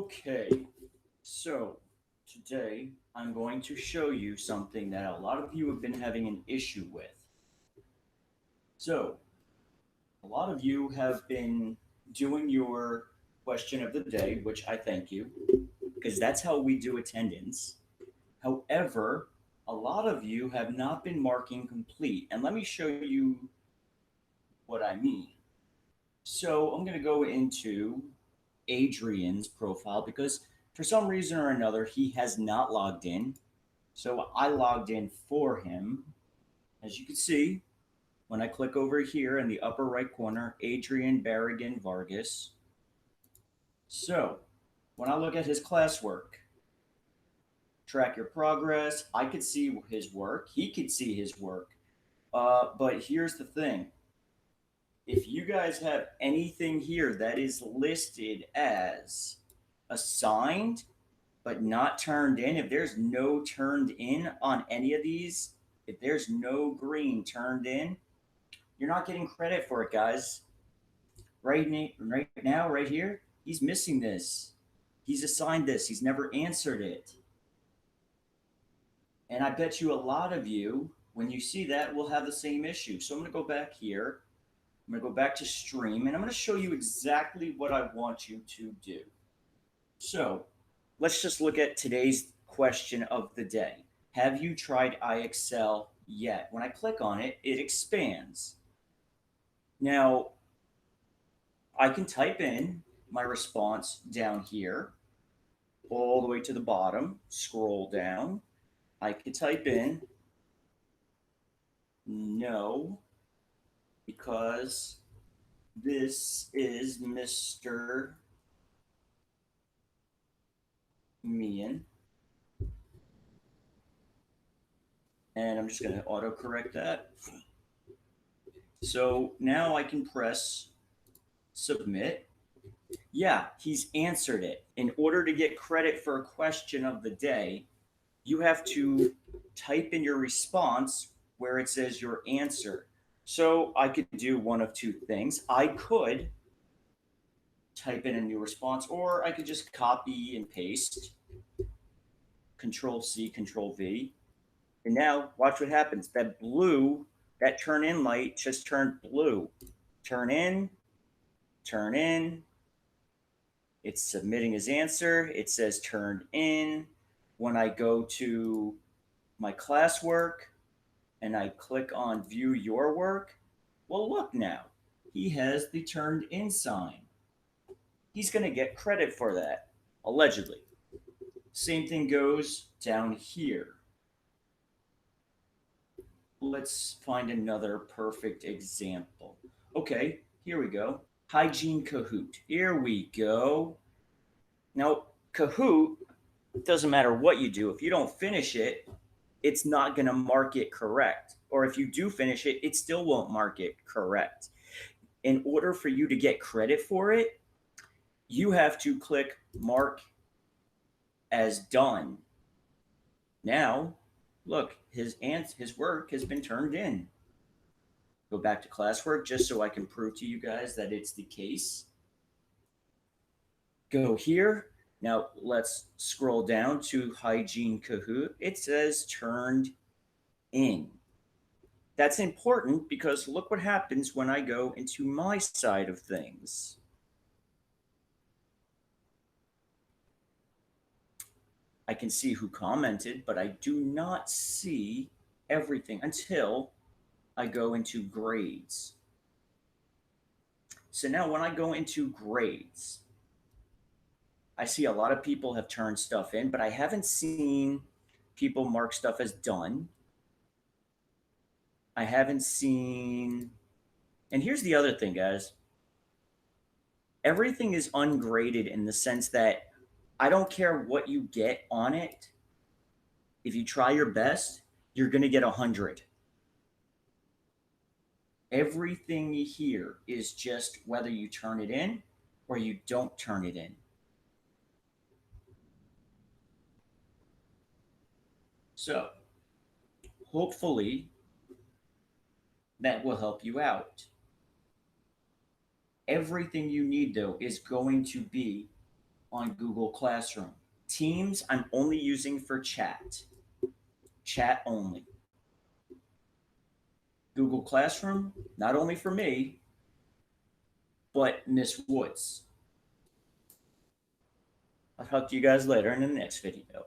Okay, so today I'm going to show you something that a lot of you have been having an issue with. So, a lot of you have been doing your question of the day, which I thank you, because that's how we do attendance. However, a lot of you have not been marking complete, and let me show you what I mean. So, I'm going to go into Adrian's profile because for some reason or another he has not logged in. So I logged in for him. As you can see, when I click over here in the upper right corner, Adrian Barrigan Vargas. So when I look at his classwork, track your progress, I could see his work. He could see his work. But here's the thing. If you guys have anything here that is listed as assigned but not turned in, if there's no turned in on any of these, if there's no green turned in, you're not getting credit for it, guys. Right now, right here, he's missing this. He's assigned this. He's never answered it. And I bet you a lot of you, when you see that, will have the same issue. So I'm going to go back here. I'm going to go back to stream, and I'm going to show you exactly what I want you to do. So let's just look at today's question of the day. Have you tried iExcel yet? When I click on it, it expands. Now, I can type in my response down here, all the way to the bottom, scroll down. I could type in no, because this is Mr. Meehan. And I'm just going to autocorrect that. So now I can press submit. Yeah, he's answered it. In order to get credit for a question of the day, you have to type in your response where it says your answer. So I could do one of two things. I could type in a new response, or I could just copy and paste, Control C, Control V. And now watch what happens. That blue, that turn in light just turned blue. Turn in, turn in. It's submitting his answer. It says turned in. When I go to my classwork and I click on view your work, well, look now, he has the turned in sign. He's going to get credit for that, allegedly. Same thing goes down here. Let's find another perfect example. Okay, here we go. Hygiene Kahoot. Here we go. Now, Kahoot, doesn't matter what you do. If you don't finish it, it's not going to mark it correct. Or if you do finish it, it still won't mark it correct. In order for you to get credit for it, you have to click mark as done. Now, look, his work has been turned in. Go back to classwork just so I can prove to you guys that it's the case. Go here. Now let's scroll down to Hygiene Kahoot. It says turned in. That's important because look what happens when I go into my side of things. I can see who commented, but I do not see everything until I go into grades. So now when I go into grades, I see a lot of people have turned stuff in, but I haven't seen people mark stuff as done. I haven't seen. And here's the other thing, guys. Everything is ungraded in the sense that I don't care what you get on it. If you try your best, you're going to get 100. Everything here is just whether you turn it in or you don't turn it in. So, hopefully, that will help you out. Everything you need, though, is going to be on Google Classroom. Teams, I'm only using for chat. Chat only. Google Classroom, not only for me, but Miss Woods. I'll talk to you guys later in the next video.